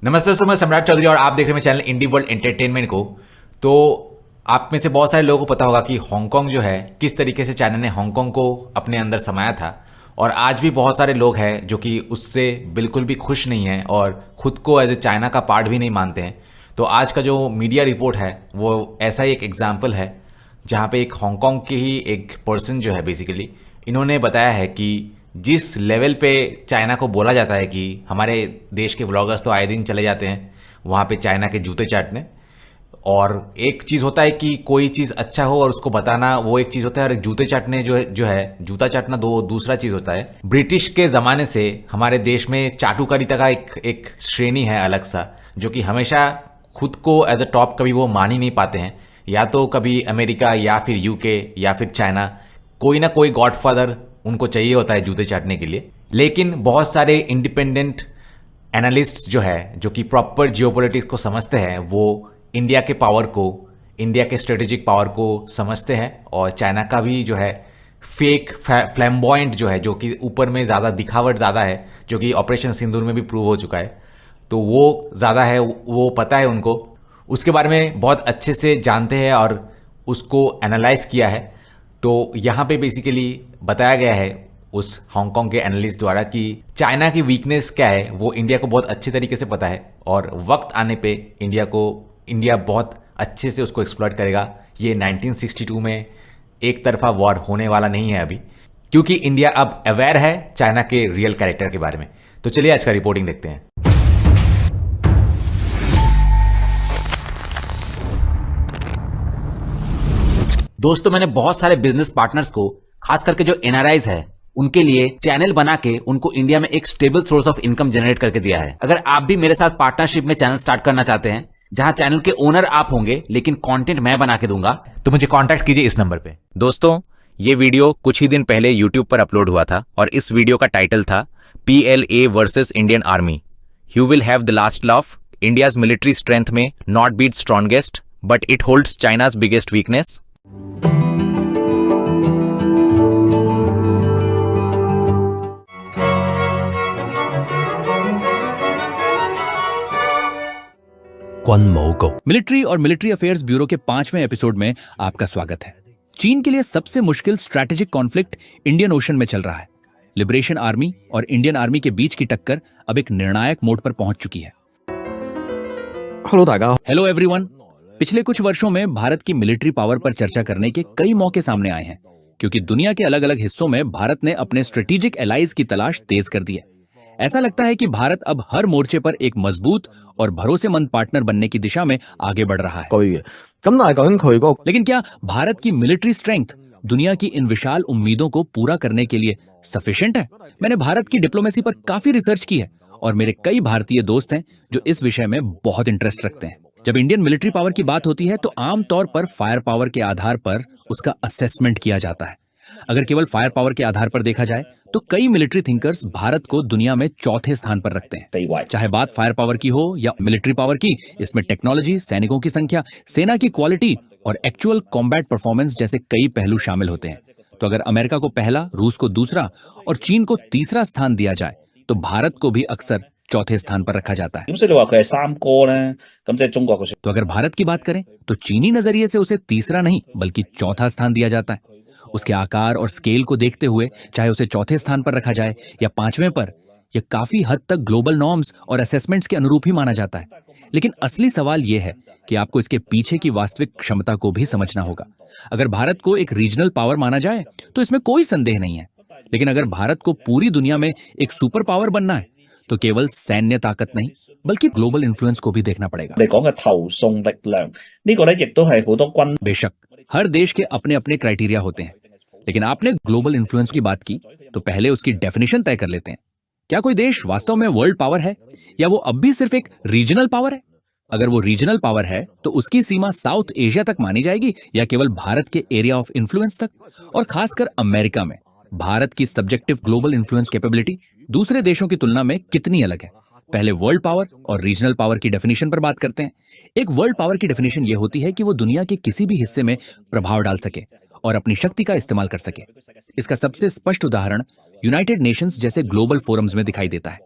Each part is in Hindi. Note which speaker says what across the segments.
Speaker 1: नमस्ते दोस्तों, मैं सम्राट चौधरी और आप देख रहे हैं मेरे चैनल इंडी वर्ल्ड एंटरटेनमेंट को। तो आप में से बहुत सारे लोगों को पता होगा कि हांगकांग जो है किस तरीके से चाइना ने हांगकांग को अपने अंदर समाया था, और आज भी बहुत सारे लोग हैं जो कि उससे बिल्कुल भी खुश नहीं हैं और खुद को एज ए चाइना का पार्ट भी नहीं मानते हैं। तो आज का जो मीडिया रिपोर्ट है वो ऐसा ही एक एग्जाम्पल है, जहाँ पे एक हांगकांग के ही एक पर्सन जो है बेसिकली इन्होंने बताया है कि जिस लेवल पे चाइना को बोला जाता है कि हमारे देश के व्लॉगर्स तो आए दिन चले जाते हैं वहाँ पे चाइना के जूते चाटने, और एक चीज़ होता है कि कोई चीज़ अच्छा हो और उसको बताना वो एक चीज़ होता है, और एक जूते चाटने जो है जूता चाटना दूसरा चीज़ होता है। ब्रिटिश के ज़माने से हमारे देश में चाटुकारिता का एक श्रेणी है अलग सा, जो कि हमेशा खुद को एज अ टॉप कभी वो मान ही नहीं पाते हैं। या तो कभी अमेरिका या फिर यूके या फिर चाइना, कोई ना कोई गॉडफादर उनको चाहिए होता है जूते चाटने के लिए। लेकिन बहुत सारे इंडिपेंडेंट एनालिस्ट जो है, जो कि प्रॉपर जियोपॉलिटिक्स को समझते हैं, वो इंडिया के पावर को, इंडिया के स्ट्रेटेजिक पावर को समझते हैं, और चाइना का भी जो है फेक फ्लैम्बॉयंट जो है, जो कि ऊपर में ज़्यादा दिखावट ज़्यादा है, जो कि ऑपरेशन सिंदूर में भी प्रूव हो चुका है, तो वो ज़्यादा है, वो पता है उनको, उसके बारे में बहुत अच्छे से जानते हैं और उसको एनालाइज किया है। तो यहाँ पे बेसिकली बताया गया है उस हांगकांग के एनालिस्ट द्वारा कि चाइना की वीकनेस क्या है वो इंडिया को बहुत अच्छे तरीके से पता है, और वक्त आने पे इंडिया बहुत अच्छे से उसको एक्सप्लॉइट करेगा। ये 1962 में एक तरफा वॉर होने वाला नहीं है अभी, क्योंकि इंडिया अब अवेयर है चाइना के रियल कैरेक्टर के बारे में। तो चलिए आज का रिपोर्टिंग देखते हैं। दोस्तों, मैंने बहुत सारे बिजनेस पार्टनर्स को, खास करके जो एनआरआईज है, उनके लिए चैनल बना के उनको इंडिया में एक stable source of income generate करके दिया है। अगर आप भी मेरे साथ पार्टनरशिप में चैनल स्टार्ट करना चाहते हैं, जहां चैनल के ओनर आप होंगे लेकिन कंटेंट मैं बना के दूंगा, तो मुझे कांटेक्ट कीजिए इस नंबर पे। दोस्तों, ये वीडियो कुछ ही दिन पहले यूट्यूब पर अपलोड हुआ था और इस वीडियो का टाइटल था PLA versus Indian army, you will have the last laugh, India's military strength may not be the strongest but it holds China's biggest weakness.
Speaker 2: Military और मिलिट्री अफेयर्स ब्यूरो के 5वें एपिसोड में आपका स्वागत है। चीन के लिए सबसे मुश्किल स्ट्रैटेजिक कॉन्फ्लिक्ट इंडियन ओशन में चल रहा है। लिबरेशन आर्मी और इंडियन आर्मी के बीच की टक्कर अब एक निर्णायक मोड़ पर पहुंच चुकी है। Hello everyone. पिछले कुछ वर्षों में भारत की मिलिट्री पावर पर चर्चा करने के कई मौके सामने आए हैं, क्योंकि दुनिया के अलग अलग हिस्सों में भारत ने अपने स्ट्रेटेजिक एलाइज की तलाश तेज कर दी है। ऐसा लगता है कि भारत अब हर मोर्चे पर एक मजबूत और भरोसेमंद पार्टनर बनने की दिशा में आगे बढ़ रहा है। लेकिन क्या भारत की मिलिट्री स्ट्रेंथ दुनिया की इन विशाल उम्मीदों को पूरा करने के लिए सफिशिएंट है? मैंने भारत की डिप्लोमेसी पर काफी रिसर्च की है और मेरे कई भारतीय दोस्त हैं जो इस विषय में बहुत इंटरेस्ट रखते हैं। जब इंडियन मिलिट्री पावर की बात होती है तो आमतौर पर फायर पावर के आधार पर उसका असेसमेंट किया जाता है। अगर केवल फायर पावर के आधार पर देखा जाए तो कई मिलिट्री थिंकर्स भारत को दुनिया में चौथे स्थान पर रखते हैं। चाहे बात फायर पावर की हो या मिलिट्री पावर की, इसमें टेक्नोलॉजी, सैनिकों की संख्या, सेना की क्वालिटी और एक्चुअल कॉम्बैट परफॉर्मेंस जैसे कई पहलू शामिल होते हैं। तो अगर अमेरिका को पहला, रूस को दूसरा और चीन को तीसरा स्थान दिया जाए तो भारत को भी अक्सर चौथे स्थान पर रखा जाता है। तो अगर भारत की बात करें तो चीनी नजरिए से उसे तीसरा नहीं बल्कि चौथा स्थान दिया जाता है। उसके आकार और स्केल को देखते हुए चाहे उसे चौथे स्थान पर रखा जाए या 5वें पर, यह काफी हद तक ग्लोबल नॉर्म्स और असेसमेंट्स के अनुरूप ही माना जाता है। लेकिन असली सवाल यह है कि आपको इसके पीछे की वास्तविक क्षमता को भी समझना होगा। अगर भारत को एक रीजनल पावर माना जाए तो इसमें कोई संदेह नहीं है, लेकिन अगर भारत को पूरी दुनिया में एक सुपर पावर बनना है तो केवल सैन्य ताकत नहीं बल्कि ग्लोबल इन्फ्लुएंस को भी देखना पड़ेगा। बेशक हर देश के अपने अपने क्राइटेरिया होते हैं, लेकिन आपने ग्लोबल इन्फ्लुएंस की बात की तो पहले उसकी डेफिनेशन तय कर लेते हैं। क्या कोई देश वास्तव में वर्ल्ड पावर है या वो अब भी सिर्फ एक रीजनल पावर है? अगर वो रीजनल पावर है तो उसकी सीमा साउथ एशिया तक मानी जाएगी या केवल भारत के एरिया ऑफ इन्फ्लुएंस तक? और खासकर अमेरिका में भारत की सब्जेक्टिव ग्लोबल इन्फ्लुएंस कैपेबिलिटी दूसरे देशों की तुलना में कितनी अलग है? पहले वर्ल्ड पावर और रीजनल पावर की डेफिनेशन पर बात करते हैं। एक वर्ल्ड पावर की डेफिनेशन यह होती है कि वो दुनिया के किसी भी हिस्से में प्रभाव डाल सके और अपनी शक्ति का इस्तेमाल कर सके। इसका सबसे स्पष्ट उदाहरण यूनाइटेड नेशंस जैसे ग्लोबल फोरम्स में दिखाई देता है।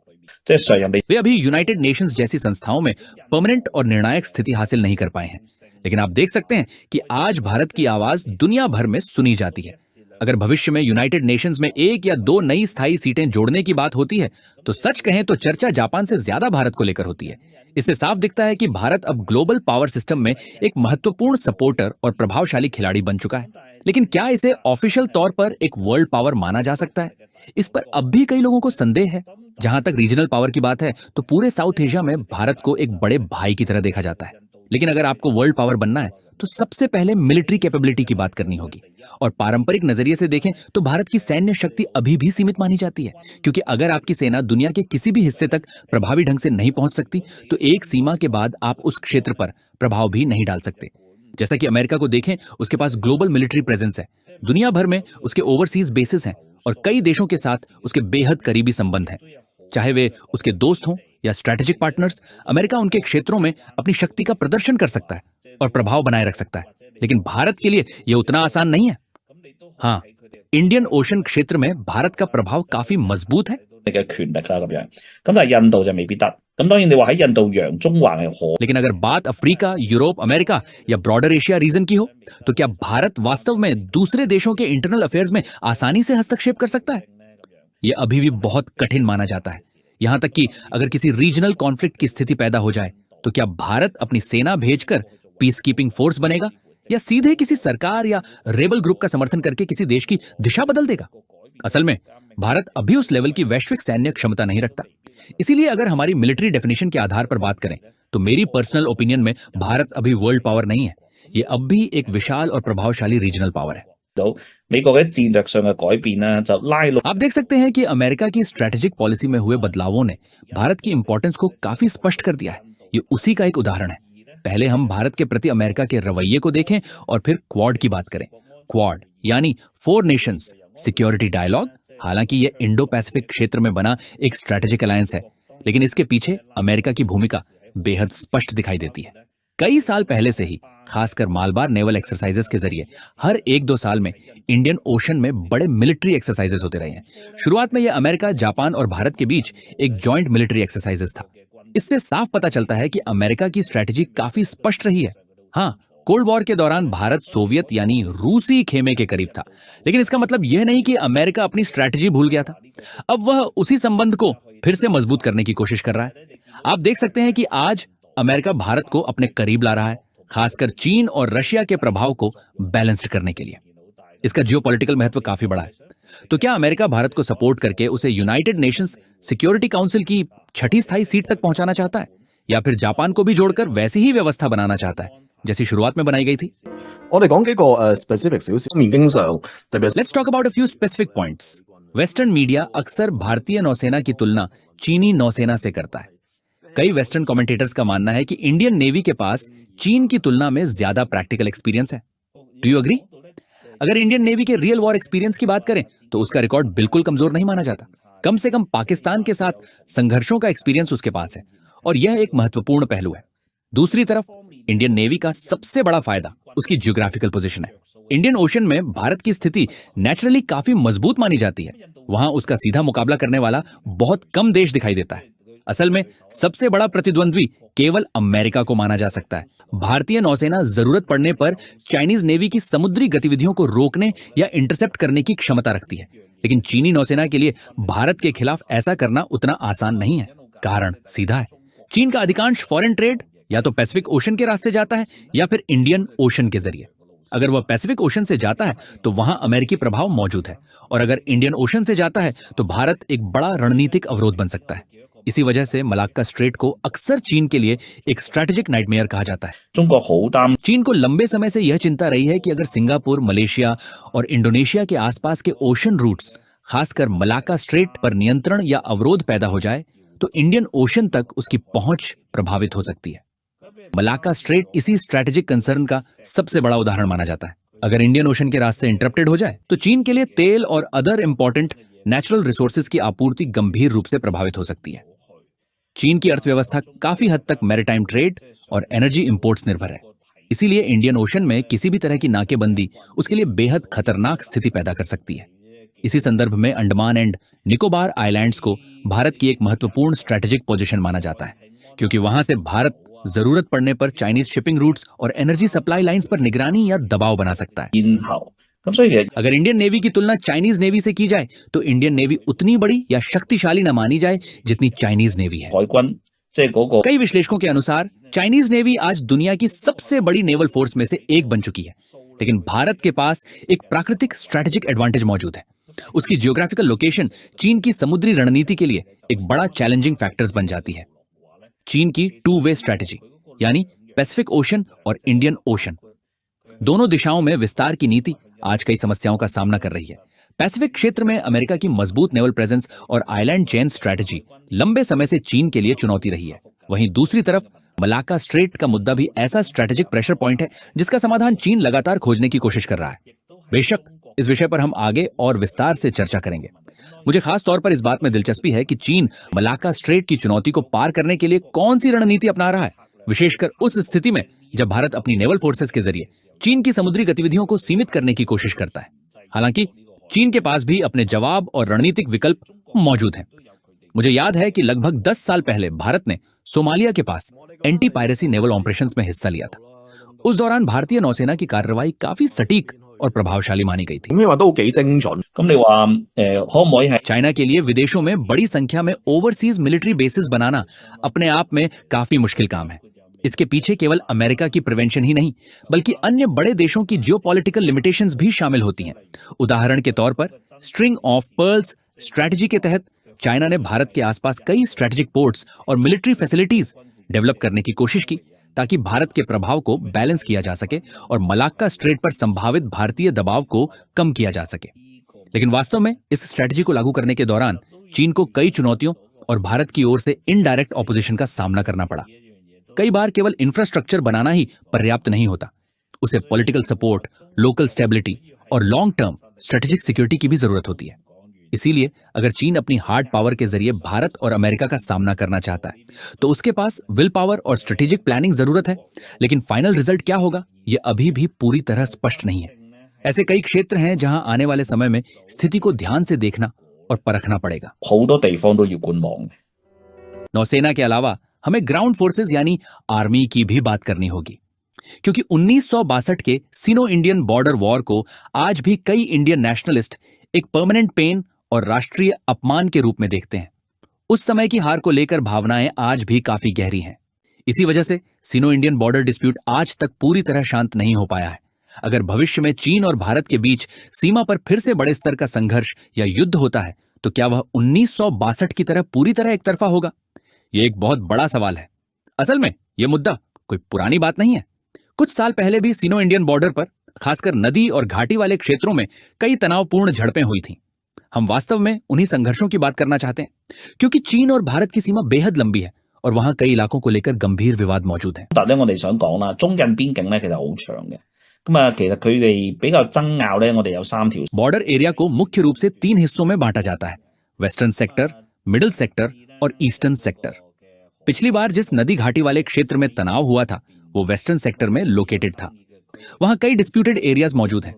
Speaker 3: 即係常任理
Speaker 2: वे अभी यूनाइटेड नेशंस जैसी संस्थाओं में परमानेंट और निर्णायक स्थिति हासिल नहीं कर पाए हैं, लेकिन आप देख सकते हैं कि आज भारत की आवाज दुनिया भर में सुनी जाती है। अगर भविष्य में यूनाइटेड नेशंस में 1 या 2 नई स्थायी सीटें जोड़ने की बात होती है, तो सच कहें तो चर्चा जापान से ज्यादा भारत को लेकर होती है। इससे साफ दिखता है कि भारत अब ग्लोबल पावर सिस्टम में एक महत्वपूर्ण सपोर्टर और प्रभावशाली खिलाड़ी बन चुका है। लेकिन क्या इसे ऑफिशियल तौर पर एक वर्ल्ड पावर माना जा सकता है? इस पर अब भी कई लोगों को संदेह है। जहां तक रीजनल पावर की बात है, तो पूरे साउथ एशिया में भारत को एक बड़े भाई की तरह देखा जाता है। लेकिन अगर आपको वर्ल्ड पावर बनना है, तो सबसे पहले मिलिट्री कैपेबिलिटी की बात करनी होगी। और पारंपरिक नजरिए से देखें तो भारत की सैन्य शक्ति अभी भी सीमित मानी जाती है, क्योंकि अगर आपकी सेना दुनिया के किसी भी हिस्से तक प्रभावी ढंग से नहीं पहुंच सकती, तो एक सीमा के बाद आप उस क्षेत्र पर प्रभाव भी नहीं डाल सकते। जैसा कि अमेरिका को देखें, उसके पास ग्लोबल मिलिट्री प्रेजेंस है, दुनिया भर में उसके ओवरसीज बेसिस हैं और कई देशों के साथ उसके बेहद करीबी संबंध हैं। चाहे वे उसके दोस्त हों या स्ट्रैटेजिक पार्टनर्स, अमेरिका उनके क्षेत्रों में अपनी शक्ति का प्रदर्शन कर सकता है और प्रभाव बनाए रख सकता है। लेकिन भारत के लिए यह उतना आसान नहीं है। हाँ, इंडियन ओशन क्षेत्र में भारत का प्रभाव काफी मजबूत है,
Speaker 3: 嘅權力啦咁樣。咁但係印度就未必得。咁當然你話喺印度洋中環係可
Speaker 2: लेकिन अगर बात अफ्रीका, यूरोप, अमेरिका या ब्रॉडर एशिया रीजन की हो, तो क्या भारत वास्तव में दूसरे देशों के इंटरनल अफेयर्स में आसानी से हस्तक्षेप कर सकता है? यह अभी भी बहुत कठिन माना जाता है। यहां तक कि अगर किसी रीजनल कॉन्फ्लिक्ट की स्थिति पैदा हो जाए, तो क्या भारत अपनी सेना भेजकर पीस कीपिंग फोर्स बनेगा या सीधे किसी सरकार या रेबल ग्रुप का समर्थन करके किसी देश की दिशा बदल देगा? असल में भारत अभी उस लेवल की वैश्विक सैन्य क्षमता नहीं रखता। इसीलिए अगर हमारी मिलिट्री डेफिनेशन के आधार पर बात करें, तो मेरी पर्सनल ओपिनियन में भारत अभी वर्ल्ड पावर नहीं है। ये अब भी एक विशाल और प्रभावशाली रीजनल पावर है।
Speaker 3: 到美國嘅戰略上嘅改變啦，就拉攏
Speaker 2: आप देख सकते हैं कि अमेरिका की स्ट्रेटेजिक पॉलिसी में हुए बदलावों ने भारत की इंपॉर्टेंस को काफी स्पष्ट कर दिया है। ये उसी का एक उदाहरण है। पहले हम भारत के प्रति अमेरिका के रवैये को देखें और फिर क्वाड की बात करें। क्वाड यानी 4 नेशंस सिक्योरिटी डायलॉग, हालांकि यह इंडो पैसिफिक क्षेत्र में बना एक स्ट्रेटेजिक अलायंस है, लेकिन इसके पीछे अमेरिका की भूमिका बेहद स्पष्ट दिखाई देती है। कई साल पहले से ही, खासकर मालबार नेवल एक्सरसाइजेस के जरिए हर 1-2 साल में इंडियन ओशन में बड़े मिलिट्री एक्सरसाइजेस होते रहे हैं। शुरुआत में यह अमेरिका, जापान और भारत के बीच एक जॉइंट मिलिट्री एक्सरसाइजेस था। इससे साफ पता चलता है कि अमेरिका की स्ट्रेटेजी काफी स्पष्ट रही है। हाँ, कोल्ड वॉर के दौरान भारत सोवियत यानी रूसी खेमे के करीब था, लेकिन इसका मतलब यह नहीं कि अमेरिका अपनी स्ट्रेटेजी भूल गया था। अब वह उसी संबंध को फिर से मजबूत करने की कोशिश कर रहा है। आप देख सकते हैं कि आज अमेरिका भारत को अपने करीब ला रहा है, खासकर चीन और रशिया के प्रभाव को बैलेंस्ड करने के लिए। इसका जियोपॉलिटिकल महत्व काफी बड़ा है। तो क्या अमेरिका भारत को सपोर्ट करके उसे यूनाइटेड नेशंस सिक्योरिटी काउंसिल की 6ठी स्थायी सीट तक पहुंचाना चाहता है, या फिर जापान को भी जोड़कर वैसी ही व्यवस्था बनाना चाहता है जैसी शुरुआत में बनाई गई थी?
Speaker 4: 我哋講幾個specific 少少面經常特別
Speaker 2: Let's talk about a few specific points. Western media अक्सर भारतीय नौसेना की तुलना चीनी नौसेना से करता है। कई वेस्टर्न कमेंटेटर्स का मानना है कि इंडियन नेवी के पास चीन की तुलना में ज्यादा प्रैक्टिकल एक्सपीरियंस है। Do you agree? अगर इंडियन नेवी के रियल वॉर एक्सपीरियंस की बात करें, तो उसका रिकॉर्ड बिल्कुल कमजोर नहीं माना जाता। कम से कम पाकिस्तान के साथ संघर्षों का एक्सपीरियंस उसके पास है, और यह एक महत्वपूर्ण पहलू है। दूसरी तरफ इंडियन नेवी का सबसे बड़ा फायदा उसकी ज्योग्राफिकल पोजीशन है। इंडियन ओशन में भारत की स्थिति नेचुरली काफी मजबूत मानी जाती है। वहां उसका सीधा मुकाबला करने वाला बहुत कम देश दिखाई देता है। असल में सबसे बड़ा प्रतिद्वंद्वी केवल अमेरिका को माना जा सकता है। भारतीय नौसेना जरूरत पड़ने पर चाइनीज नेवी की समुद्री गतिविधियों को रोकने या इंटरसेप्ट करने की क्षमता रखती है, लेकिन चीनी नौसेना के लिए भारत के खिलाफ ऐसा करना उतना आसान नहीं है। कारण सीधा है, चीन का अधिकांश फॉरेन ट्रेड या तो पैसिफिक ओशन के रास्ते जाता है या फिर इंडियन ओशन के जरिए। अगर वह पैसिफिक ओशन से जाता है तो वहां अमेरिकी प्रभाव मौजूद है, और अगर इंडियन ओशन से जाता है तो भारत एक बड़ा रणनीतिक अवरोध बन सकता है। इसी वजह से मलाक्का स्ट्रेट को अक्सर चीन के लिए एक स्ट्रैटेजिक नाइटमेयर कहा जाता है।
Speaker 3: 中國好擔
Speaker 2: चीन को लंबे समय से यह चिंता रही है कि अगर सिंगापुर, मलेशिया और इंडोनेशिया के आसपास के ओशन रूट्स, खासकर मलाक्का स्ट्रेट पर नियंत्रण या अवरोध पैदा हो जाए, तो इंडियन ओशन तक उसकी पहुंच प्रभावित हो सकती है। मलाक्का स्ट्रेट इसी स्ट्रैटेजिक कंसर्न का सबसे बड़ा उदाहरण माना जाता है। अगर इंडियन ओशन के रास्ते इंटरप्टेड हो जाए, तो चीन के लिए तेल और अदर इंपॉर्टेंट नेचुरल रिसोर्सेज की आपूर्ति गंभीर रूप से प्रभावित हो सकती है। चीन की अर्थव्यवस्था काफी हद तक मैरीटाइम ट्रेड और एनर्जी इंपोर्ट्स निर्भर है। इसीलिए इंडियन ओशन में किसी भी तरह की नाकेबंदी उसके लिए बेहद खतरनाक स्थिति पैदा कर सकती है। इसी संदर्भ में अंडमान एंड निकोबार आइलैंड्स को भारत की एक महत्वपूर्ण स्ट्रैटेजिक पोजीशन माना जाता है, क्योंकि वहां से भारत जरूरत पड़ने पर चाइनीज शिपिंग रूट्स और एनर्जी सप्लाई लाइंस पर निगरानी या दबाव बना सकता है।
Speaker 3: 咽喉。咁所以其實
Speaker 2: अगर इंडियन नेवी की तुलना चाइनीज नेवी से की जाए तो इंडियन नेवी उतनी बड़ी या शक्तिशाली न मानी जाए जितनी चाइनीज नेवी है।
Speaker 3: 海軍即係嗰個
Speaker 2: कई विश्लेषकों के अनुसार चाइनीज नेवी आज दुनिया की सबसे बड़ी नेवल फोर्स में से एक बन चुकी है, लेकिन भारत के पास एक प्राकृतिक स्ट्रैटेजिक एडवांटेज मौजूद है। उसकी जियोग्राफिकल लोकेशन चीन की समुद्री रणनीति के लिए एक बड़ा चैलेंजिंग फैक्टर्स बन जाती है। चीन की 2-वे स्ट्रैटेजी यानी पैसिफिक ओशन और इंडियन ओशन, दोनों दिशाओं में विस्तार की नीति आज कई समस्याओं का सामना कर रही है। पैसिफिक क्षेत्र में अमेरिका की मजबूत नेवल प्रेजेंस और आइलैंड चेन स्ट्रैटेजी लंबे समय से चीन के लिए चुनौती रही है। वहीं दूसरी तरफ मलाक्का स्ट्रेट का मुद्दा भी ऐसा स्ट्रैटेजिक प्रेशर पॉइंट है जिसका समाधान चीन लगातार खोजने की कोशिश कर रहा है। बेशक इस विषय पर हम आगे और विस्तार से चर्चा करेंगे। मुझे खास तौर पर इस बात में दिलचस्पी है कि चीन मलाक्का स्ट्रेट की चुनौती को पार करने के लिए कौन सी रणनीति अपना रहा है, विशेषकर उस स्थिति में जब भारत अपनी नेवल फोर्सेस के जरिए चीन की समुद्री गतिविधियों को सीमित करने की कोशिश करता है। हालांकि चीन के पास भी अपने जवाब और रणनीतिक विकल्प मौजूद हैं। मुझे याद है कि लगभग 10 साल पहले भारत ने सोमालिया के पास एंटी पायरेसी नेवल ऑपरेशंस में हिस्सा लिया था। उस दौरान भारतीय नौसेना की कार्रवाई काफी सटीक और प्रभावशाली मानी गई थी।
Speaker 4: 咁話都幾精準。
Speaker 3: 咁你話可唔可以係
Speaker 2: चाइना के लिए विदेशों में बड़ी संख्या में ओवरसीज मिलिट्री बेसिस बनाना अपने आप में काफी मुश्किल काम है। इसके पीछे केवल अमेरिका की प्रिवेंशन ही नहीं बल्कि अन्य बड़े देशों की जियोपॉलिटिकल लिमिटेशंस भी शामिल होती हैं। उदाहरण के तौर पर स्ट्रिंग ऑफ पर्ल्स स्ट्रैटेजी के तहत चाइना ने भारत के आसपास कई स्ट्रैटेजिक पोर्ट्स और मिलिट्री फैसिलिटीज डेवलप करने की कोशिश की ताकि भारत के प्रभाव को बैलेंस किया जा सके और मलाक्का स्ट्रेट पर संभावित भारतीय दबाव को कम किया जा सके। लेकिन वास्तव में इस स्ट्रैटेजी को लागू करने के दौरान चीन को कई चुनौतियों और भारत की ओर से इनडायरेक्ट ऑपोजिशन का सामना करना पड़ा। कई बार केवल इंफ्रास्ट्रक्चर बनाना ही पर्याप्त नहीं होता, उसे पॉलिटिकल सपोर्ट, लोकल स्टेबिलिटी और लॉन्ग टर्म स्ट्रेटेजिक सिक्योरिटी की भी जरूरत होती है। इसीलिए अगर चीन अपनी हार्ड पावर के जरिए भारत और अमेरिका का सामना करना चाहता है तो उसके पास विल पावर और स्ट्रेटेजिक प्लानिंग जरूरत है, लेकिन फाइनल रिजल्ट क्या होगा ये अभी भी पूरी तरह स्पष्ट नहीं है। ऐसे कई क्षेत्र हैं जहां आने वाले समय में स्थिति को ध्यान से देखना और परखना पड़ेगा।
Speaker 3: 好多地方都要觀望嘅。
Speaker 2: नौसेना के अलावा हमें ग्राउंड फोर्सेस यानी आर्मी की भी बात करनी होगी, क्योंकि 1962 के सिनो इंडियन बॉर्डर वॉर को आज भी कई इंडियन नेशनलिस्ट एक परमानेंट पेन और राष्ट्रीय अपमान के रूप में देखते हैं। उस समय की हार को लेकर भावनाएं आज भी काफी गहरी हैं। इसी वजह से सिनो इंडियन बॉर्डर डिस्प्यूट आज तक पूरी तरह शांत नहीं हो पाया है। अगर भविष्य में चीन और भारत के बीच सीमा पर फिर से बड़े स्तर का संघर्ष या युद्ध होता है तो क्या वह 1962 की तरह पूरी तरह एक तरफा होगा? यह एक बहुत बड़ा सवाल है। असल में यह मुद्दा कोई पुरानी बात नहीं है। कुछ साल पहले भी सिनो इंडियन बॉर्डर पर खासकर नदी और घाटी वाले क्षेत्रों में कई तनावपूर्ण झड़पें हुई थीं। हम वास्तव में उन्हीं संघर्षों की बात करना चाहते हैं, क्योंकि चीन और भारत की सीमा बेहद लंबी है और वहां कई इलाकों को लेकर गंभीर विवाद मौजूद हैं।
Speaker 3: 但係咧，我哋想講啦，中印邊境咧其實好長嘅。咁啊，其實佢哋比較爭拗咧，我哋有3條。
Speaker 2: बॉर्डर एरिया को मुख्य रूप से 3 हिस्सों में बांटा जाता है, वेस्टर्न सेक्टर, मिडिल सेक्टर और ईस्टर्न सेक्टर। पिछली बार जिस नदी घाटी वाले क्षेत्र में तनाव हुआ था वो वेस्टर्न सेक्टर में लोकेटेड था। वहां कई डिस्प्यूटेड एरियाज मौजूद हैं।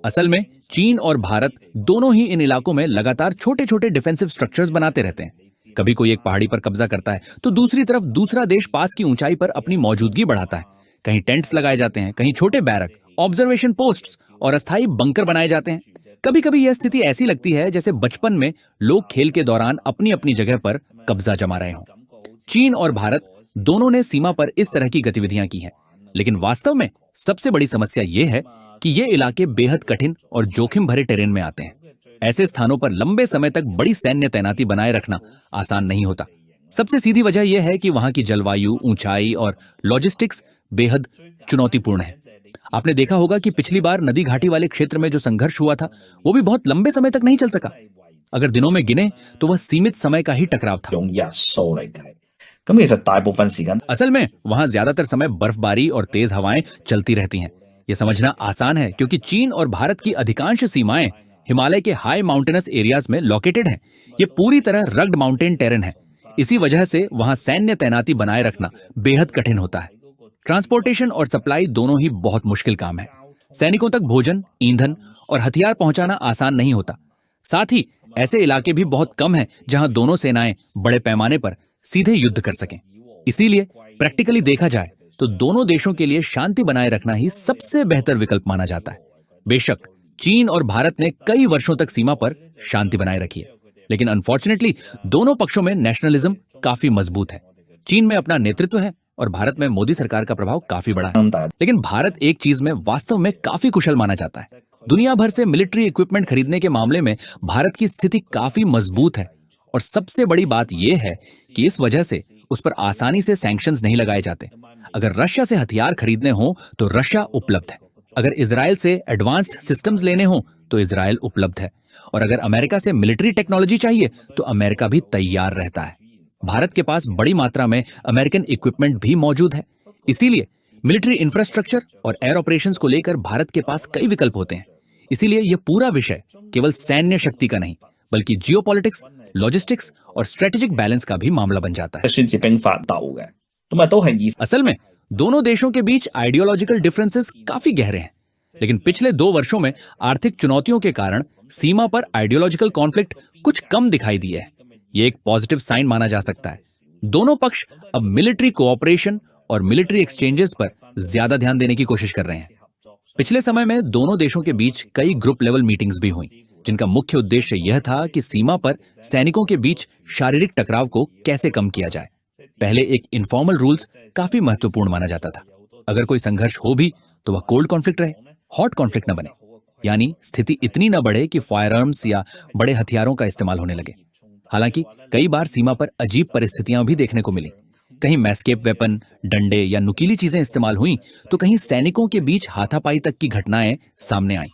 Speaker 2: असल में चीन और भारत दोनों ही इन इलाकों में लगातार छोटे छोटे डिफेंसिव स्ट्रक्चर्स बनाते रहते हैं। कभी कोई एक पहाड़ी पर कब्जा करता है तो दूसरी तरफ दूसरा देश पास की ऊंचाई पर अपनी मौजूदगी बढ़ाता है। कहीं टेंट्स लगाए जाते हैं, कहीं छोटे बैरक, ऑब्जर्वेशन पोस्ट्स और अस्थायी बंकर बनाए जाते हैं। कभी कभी यह स्थिति ऐसी लगती है जैसे बचपन में लोग खेल के दौरान अपनी अपनी जगह पर कब्जा जमा रहे हों। चीन और भारत दोनों ने सीमा पर इस तरह की गतिविधियां की हैं, लेकिन वास्तव में सबसे बड़ी समस्या यह है कि ये इलाके बेहद कठिन और जोखिम भरे टेरेन में आते हैं। ऐसे स्थानों पर लंबे समय तक बड़ी सैन्य तैनाती बनाए रखना आसान नहीं होता। सबसे सीधी वजह यह है कि वहां की जलवायु, ऊंचाई और लॉजिस्टिक्स बेहद चुनौतीपूर्ण है। आपने देखा होगा कि पिछली बार नदी घाटी वाले क्षेत्र में जो संघर्ष हुआ था वो भी बहुत लंबे समय तक नहीं चल सका। अगर दिनों में गिने तो वह सीमित समय का ही टकराव था।
Speaker 3: 用日數嚟計，咁其實大部分時間
Speaker 2: असल में वहां ज्यादातर समय बर्फबारी और तेज हवाएं चलती रहती हैं। यह समझना आसान है क्योंकि चीन और भारत की अधिकांश सीमाएं हिमालय के हाई माउंटेनस एरियाज में लोकेटेड हैं। ये पूरी तरह रग्ड माउंटेन टेरेन है। इसी वजह से वहां सैन्य तैनाती बनाए रखना बेहद कठिन होता है। ट्रांसपोर्टेशन और सप्लाई दोनों ही बहुत मुश्किल काम है। सैनिकों तक भोजन, ईंधन और हथियार पहुंचाना आसान नहीं होता। साथ ही ऐसे इलाके भी बहुत कम हैं जहां दोनों सेनाएं बड़े पैमाने पर सीधे युद्ध कर सकें। इसीलिए प्रैक्टिकली देखा जाए तो दोनों देशों के लिए शांति बनाए रखना ही सबसे बेहतर विकल्प माना जाता है। बेशक चीन और भारत ने कई वर्षों तक सीमा पर शांति बनाए रखी है, लेकिन अनफॉर्चुनेटली दोनों पक्षों में नेशनलिज्म काफी मजबूत है। चीन में अपना नेतृत्व है और भारत में मोदी सरकार का प्रभाव काफी बड़ा है। लेकिन भारत एक चीज में वास्तव में काफी कुशल माना जाता है। दुनिया भर से मिलिट्री इक्विपमेंट खरीदने के मामले में भारत की स्थिति काफी मजबूत है और सबसे बड़ी बात यह है कि इस वजह से उस पर आसानी से सैंक्शंस नहीं लगाए जाते। अगर रशिया से हथियार खरीदने हो तो रशिया उपलब्ध है, अगर इजराइल से एडवांस्ड सिस्टम्स लेने हो तो इजराइल उपलब्ध है, और अगर अमेरिका से मिलिट्री टेक्नोलॉजी चाहिए तो अमेरिका भी तैयार रहता है। भारत के पास बड़ी मात्रा में अमेरिकन इक्विपमेंट भी मौजूद है। इसीलिए मिलिट्री इंफ्रास्ट्रक्चर और एयर ऑपरेशंस को लेकर भारत के पास कई विकल्प होते हैं। इसीलिए यह पूरा विषय केवल सैन्य शक्ति का नहीं बल्कि जियोपॉलिटिक्स, लॉजिस्टिक्स और स्ट्रेटेजिक बैलेंस का भी मामला बन जाता है।
Speaker 3: 宣戰兵法鬥嘅，咁都係以
Speaker 2: असल में दोनों देशों के बीच आइडियोलॉजिकल डिफरेंसेस काफी गहरे हैं, लेकिन पिछले 2 वर्षों में आर्थिक चुनौतियों के कारण सीमा पर आइडियोलॉजिकल कॉन्फ्लिक्ट कुछ कम दिखाई दिए है। ये एक पॉजिटिव साइन माना जा सकता है। दोनों पक्ष अब मिलिट्री कोऑपरेशन और मिलिट्री एक्सचेंजेस पर ज्यादा ध्यान देने की कोशिश कर रहे हैं। पिछले समय में दोनों देशों के बीच कई ग्रुप लेवल मीटिंग्स भी हुई, जिनका मुख्य उद्देश्य यह था कि सीमा पर सैनिकों के बीच शारीरिक टकराव को कैसे कम किया जाए। पहले एक इनफॉर्मल रूल्स काफी महत्वपूर्ण माना जाता था। अगर कोई संघर्ष हो भी तो वह कोल्ड कॉन्फ्लिक्ट रहे, हॉट कॉन्फ्लिक्ट न बने, यानी स्थिति इतनी न बढ़े कि फायर आर्म्स या बड़े हथियारों का इस्तेमाल होने लगे। हालांकि कई बार सीमा पर अजीब परिस्थितियां भी देखने को मिली। कहीं मैस्केप वेपन, डंडे या नुकीली चीजें इस्तेमाल हुई तो कहीं सैनिकों के बीच हाथापाई तक की घटनाएं सामने आईं।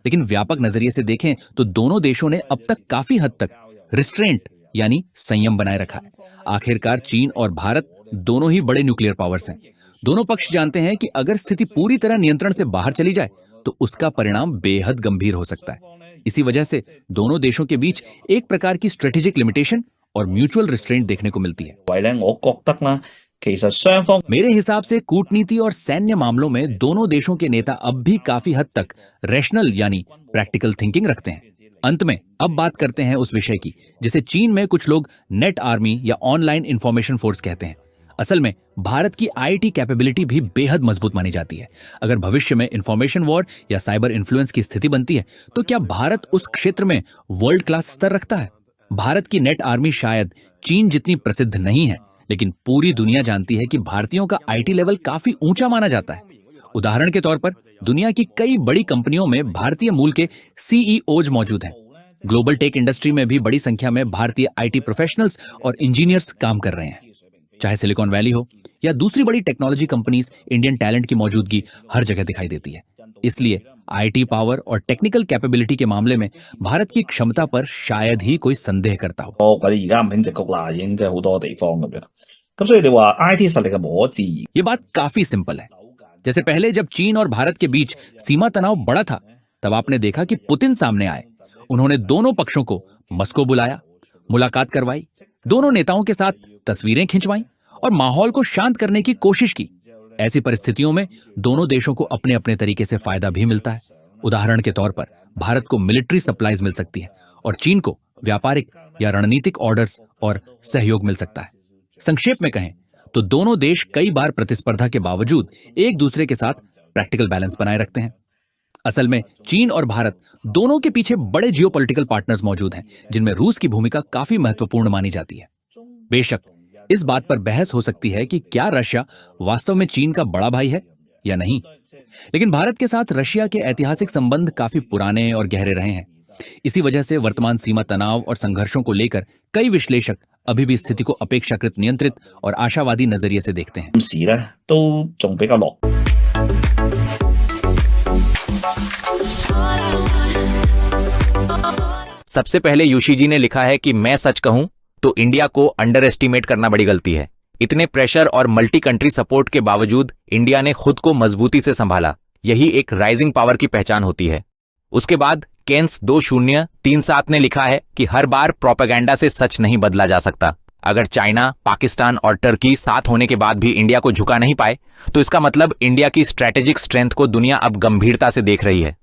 Speaker 2: लेकिन व्यापक नजरिए से देखें तो दोनों देशों ने अब तक काफी हद तक रिस्ट्रेंट यानी संयम बनाए रखा है। आखिरकार चीन और भारत दोनों ही बड़े न्यूक्लियर पावर्स हैं। दोनों पक्ष जानते हैं कि अगर स्थिति पूरी तरह नियंत्रण से बाहर चली जाए तो उसका परिणाम बेहद गंभीर हो सकता है। इसी वजह से दोनों देशों के बीच एक प्रकार की स्ट्रेटेजिक लिमिटेशन और म्यूचुअल रिस्ट्रेंट देखने को मिलती है।
Speaker 3: 為咧，我覺得啦，其實雙方
Speaker 2: मेरे हिसाब से कूटनीति और सैन्य मामलों में दोनों देशों के नेता अब भी काफी हद तक रैशनल यानी प्रैक्टिकल थिंकिंग रखते हैं। अंत में अब बात करते हैं उस विषय की जिसे चीन में कुछ लोग नेट आर्मी या ऑनलाइन इंफॉर्मेशन फोर्स कहते हैं। असल में भारत की आईटी कैपेबिलिटी भी बेहद मजबूत मानी जाती है। अगर भविष्य में इंफॉर्मेशन वॉर या साइबर इन्फ्लुएंस की स्थिति बनती है तो क्या भारत उस क्षेत्र में वर्ल्ड क्लास स्तर रखता है? भारत की नेट आर्मी शायद चीन जितनी प्रसिद्ध नहीं है, लेकिन पूरी दुनिया जानती है कि भारतीयों का आईटी लेवल काफी ऊंचा माना जाता है। उदाहरण के तौर पर दुनिया की कई बड़ी कंपनियों में भारतीय मूल के सीईओज मौजूद हैं। ग्लोबल टेक इंडस्ट्री में भी बड़ी संख्या में भारतीय आईटी प्रोफेशनल्स और इंजीनियर्स काम कर रहे हैं। चाहे सिलिकॉन वैली हो या दूसरी बड़ी टेक्नोलॉजी कंपनीज, इंडियन टैलेंट की मौजूदगी हर जगह दिखाई देती है। इसलिए आईटी पावर और टेक्निकल कैपेबिलिटी के मामले में भारत की क्षमता पर शायद ही कोई संदेह करता हो।
Speaker 3: 佢哋而家五輕直谷啦，已經即係好多地方咁樣。咁所以你話 IT 實力係無可置疑。
Speaker 2: ये बात काफी सिंपल है। जैसे पहले जब चीन और भारत के बीच सीमा तनाव बड़ा था तब आपने देखा कि पुतिन सामने आए। उन्होंने दोनों पक्षों को मस्को बुलाया, मुलाकात करवाई, दोनों नेताओं के साथ तस्वीरें खिंचवाई और माहौल को शांत करने की कोशिश की। ऐसी परिस्थितियों में दोनों देशों को अपने अपने तरीके से फायदा भी मिलता है। उदाहरण के तौर पर भारत को मिलिट्री सप्लाईज मिल सकती है और चीन को व्यापारिक या रणनीतिक ऑर्डर्स और सहयोग मिल सकता है। संक्षेप में कहें तो दोनों देश कई बार प्रतिस्पर्धा के बावजूद एक दूसरे के साथ प्रैक्टिकल बैलेंस बनाए रखते हैं। असल में चीन और भारत दोनों के पीछे बड़े जियोपॉलिटिकल पार्टनर्स मौजूद हैं, जिनमें रूस की भूमिका काफी महत्वपूर्ण मानी जाती है। बेशक इस बात पर बहस हो सकती है कि क्या रशिया वास्तव में चीन का बड़ा भाई है या नहीं, लेकिन भारत के साथ रशिया के ऐतिहासिक संबंध काफी पुराने और गहरे रहे हैं। इसी वजह से वर्तमान सीमा तनाव और संघर्षों को लेकर कई विश्लेषक अभी भी स्थिति को अपेक्षाकृत नियंत्रित और आशावादी नजरिए से देखते हैं।
Speaker 3: 時咧都仲比較樂。
Speaker 1: सबसे पहले योशी जी ने लिखा है कि मैं सच कहूं तो इंडिया को अंडर एस्टिमेट करना बड़ी गलती है। इतने प्रेशर और मल्टी कंट्री सपोर्ट के बावजूद इंडिया ने खुद को मजबूती से संभाला। यही एक राइजिंग पावर की पहचान होती है। उसके बाद केन्स 2037 ने लिखा है कि हर बार प्रोपेगेंडा से सच नहीं बदला जा सकता। अगर चाइना, पाकिस्तान और टर्की साथ होने के बाद भी इंडिया को झुका नहीं पाए तो इसका मतलब इंडिया की स्ट्रैटेजिक स्ट्रेंथ को दुनिया अब गंभीरता से देख रही है।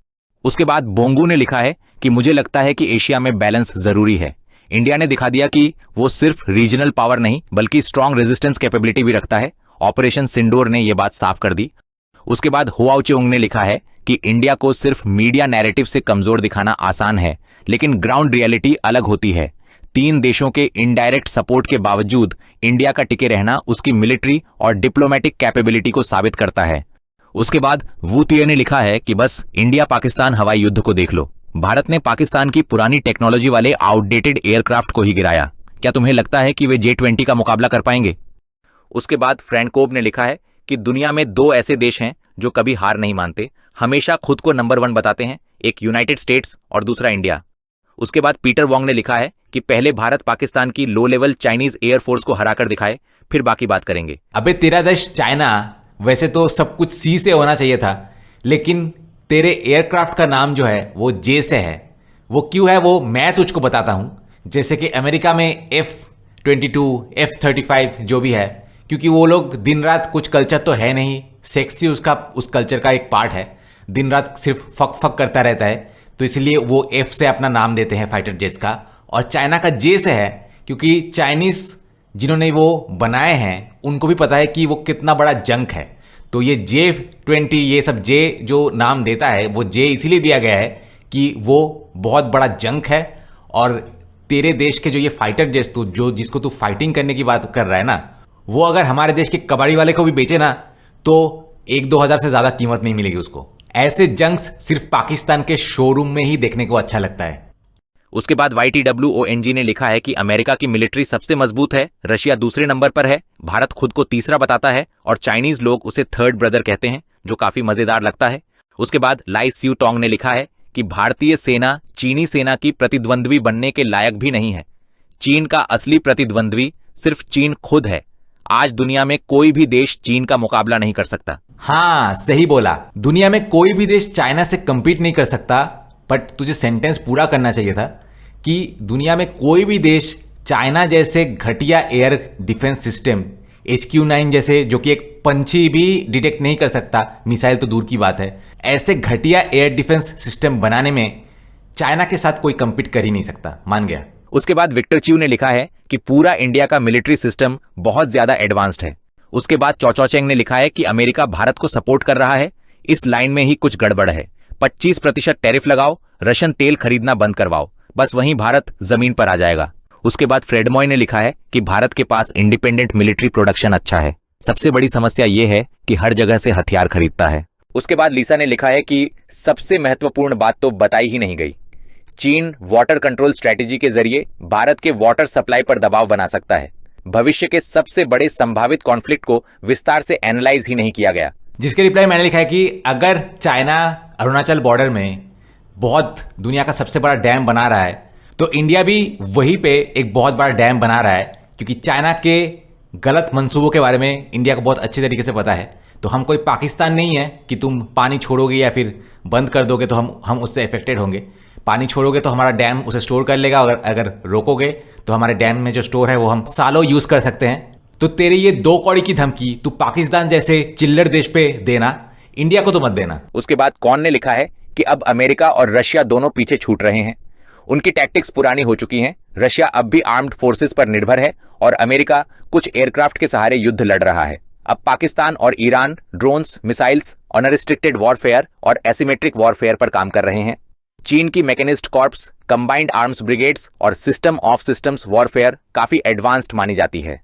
Speaker 1: उसके बाद बोंगू ने लिखा है कि मुझे लगता है कि एशिया में बैलेंस जरूरी है। इंडिया ने दिखा दिया कि वो सिर्फ रीजनल पावर नहीं बल्कि स्ट्रांग रेजिस्टेंस कैपेबिलिटी भी रखता है। ऑपरेशन सिंडोर ने यह बात साफ कर दी। उसके बाद हुआओ चेओंग ने लिखा है कि इंडिया को सिर्फ मीडिया नैरेटिव से कमजोर दिखाना आसान है, लेकिन ग्राउंड रियलिटी अलग होती है। 3 देशों के इनडायरेक्ट सपोर्ट के बावजूद इंडिया का टिके रहना उसकी मिलिट्री और डिप्लोमेटिक कैपेबिलिटी को साबित करता है। उसके बाद वू तिये ने लिखा है कि बस इंडिया पाकिस्तान हवाई युद्ध को देख लो। भारत ने पाकिस्तान की पुरानी टेक्नोलॉजी वाले आउटडेटेड एयरक्राफ्ट को ही गिराया। क्या तुम्हें लगता है कि वे J-20 का मुकाबला कर पाएंगे? उसके बाद फ्रैंकोब ने लिखा है कि दुनिया में 2 ऐसे देश हैं जो कभी हार नहीं मानते, हमेशा खुद को नंबर 1 बताते हैं, एक यूनाइटेड स्टेट्स और दूसरा इंडिया। उसके बाद पीटर वोंग ने लिखा है कि पहले भारत पाकिस्तान की लो लेवल चाइनीज एयरफोर्स को हराकर दिखाए, फिर बाकी बात करेंगे।
Speaker 5: अबे तेरा देश चाइना, वैसे तो सब कुछ सी से होना चाहिए था, लेकिन तेरे एयरक्राफ्ट का नाम जो है वो जे से है। वो क्यों है वो मैं तुझको बताता हूं। जैसे कि अमेरिका में F-22, F-35 जो भी है, क्योंकि वो लोग दिन रात, कुछ कल्चर तो है नहीं, सेक्सी उस कल्चर का एक पार्ट है, दिन रात सिर्फ फक फक करता रहता है, तो इसलिए वो F से अपना नाम देते हैं फाइटर जेट्स का। और चाइना का जे से है क्योंकि चाइनीज जिन्होंने वो बनाए हैं उनको भी पता है कि वो कितना बड़ा जंक है। तो ये J-20, ये सब जे जो नाम देता है वो जे इसीलिए दिया गया है कि वो बहुत बड़ा जंक है। और तेरे देश के जो ये फाइटर जेट्स जिसको तू फाइटिंग करने की बात कर रहा है ना, वो अगर हमारे देश के कबाड़ी वाले को भी बेचे ना तो 1-2 हज़ार से ज़्यादा कीमत नहीं मिलेगी उसको। ऐसे जंक्स सिर्फ पाकिस्तान के शोरूम में ही देखने को अच्छा लगता है।
Speaker 1: उसके बाद YTWONG ने लिखा है कि अमेरिका की मिलिट्री सबसे मजबूत है, रशिया दूसरे नंबर पर है, भारत खुद को तीसरा बताता है और चाइनीज लोग उसे थर्ड ब्रदर कहते हैं, जो काफी मजेदार लगता है। उसके बाद लाई स्यू टोंग ने लिखा है कि भारतीय सेना चीनी सेना की प्रतिद्वंद्वी बनने के लायक भी नहीं है। चीन का असली प्रतिद्वंद्वी सिर्फ चीन खुद है। आज दुनिया में कोई भी देश चीन का मुकाबला नहीं कर सकता।
Speaker 5: हाँ, सही बोला। दुनिया में कोई भी देश चाइना से compete नहीं कर सकता, बट तुझे सेंटेंस पूरा करना चाहिए था कि दुनिया में कोई भी देश चाइना जैसे घटिया एयर डिफेंस सिस्टम, HQ-9 जैसे, जो कि एक पंछी भी डिटेक्ट नहीं कर सकता, मिसाइल तो दूर की बात है, ऐसे घटिया एयर डिफेंस सिस्टम बनाने में चाइना के साथ कोई compete कर ही नहीं सकता। मान गया।
Speaker 1: उसके बाद विक्टर च्यू ने लिखा है कि पूरा इंडिया का मिलिट्री सिस्टम बहुत ज्यादा एडवांस्ड है। उसके बाद चौ चेंग ने लिखा है कि अमेरिका भारत को सपोर्ट कर रहा है, इस लाइन में ही कुछ गड़बड़ है। 25% टैरिफ लगाओ, रशियन तेल खरीदना बंद करवाओ, बस वहीं भारत जमीन पर आ जाएगा। उसके बाद फ्रेडमॉय ने लिखा है कि भारत के पास इंडिपेंडेंट मिलिट्री प्रोडक्शन अच्छा है, सबसे बड़ी समस्या यह है कि हर जगह से हथियार खरीदता है। उसके बाद लीसा ने लिखा है कि सबसे महत्वपूर्ण बात तो बताई ही नहीं गई, चीन वाटर कंट्रोल स्ट्रेटेजी के जरिए भारत के वाटर सप्लाई पर दबाव बना सकता है। भविष्य के सबसे बड़े संभावित कॉन्फ्लिक्ट को विस्तार से एनालाइज ही नहीं किया गया।
Speaker 5: जिसके रिप्लाई मैंने लिखा है कि अगर चाइना अरुणाचल बॉर्डर में बहुत दुनिया का सबसे बड़ा डैम बना रहा है तो इंडिया भी वहीं पे एक बहुत बड़ा डैम बना रहा है, क्योंकि चाइना के गलत मंसूबों के बारे में इंडिया को बहुत अच्छे तरीके से पता है। तो हम कोई पाकिस्तान नहीं है कि तुम पानी छोड़ोगे या फिर बंद कर दोगे तो हम उससे अफेक्टेड होंगे। पानी छोड़ोगे तो हमारा डैम उसे स्टोर कर लेगा, अगर रोकोगे तो हमारे डैम में जो स्टोर है वो हम सालों यूज कर सकते हैं। तो तेरी ये 2 कौड़ी की धमकी तू पाकिस्तान जैसे चिल्लर देश पे देना, इंडिया को तो मत देना।
Speaker 1: उसके बाद कौन ने लिखा है कि अब अमेरिका और रशिया दोनों पीछे छूट रहे हैं, उनकी टैक्टिक्स पुरानी हो चुकी हैं, रशिया अब भी आर्म्ड फोर्सेस पर निर्भर है और अमेरिका कुछ एयरक्राफ्ट के सहारे युद्ध लड़ रहा है। अब पाकिस्तान और Iran drones, missiles, unrestricted warfare और एसिमेट्रिक वॉरफेयर पर काम कर रहे हैं। चीन की मैकेनिज्ड कॉर्प्स, कंबाइंड आर्म्स ब्रिगेड्स और सिस्टम ऑफ सिस्टम्स वॉरफेयर काफी एडवांस्ड मानी जाती है।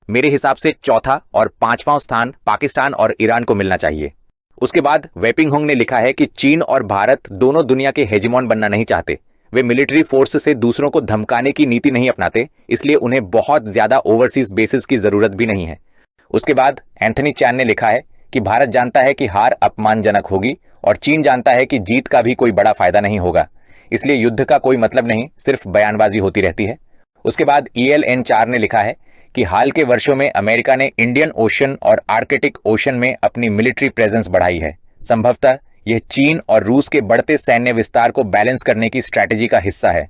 Speaker 1: मेरे हिसाब से चौथा और 5वां स्थान पाकिस्तान और ईरान को मिलना चाहिए। उसके बाद वेपिंग होंग ने लिखा है कि चीन और भारत दोनों दुनिया के हेजिमॉन बनना नहीं चाहते, वे मिलिट्री फोर्स से दूसरों को धमकाने की नीति नहीं अपनाते, इसलिए उन्हें बहुत ज्यादा ओवरसीज बेसिस की जरूरत भी नहीं है। उसके बाद एंथनी चैन ने लिखा है कि भारत जानता है कि हार अपमानजनक होगी और चीन जानता है कि जीत का भी कोई बड़ा फायदा नहीं होगा, इसलिए युद्ध का कोई मतलब नहीं, सिर्फ बयानबाजी होती रहती है। उसके बाद ELN4 ने लिखा है कि हाल के वर्षों में अमेरिका ने इंडियन ओशन और आर्कटिक ओशन में अपनी मिलिट्री प्रेजेंस बढ़ाई है। संभवतः यह चीन और रूस के बढ़ते सैन्य विस्तार को बैलेंस करने की स्ट्रैटेजी का हिस्सा है।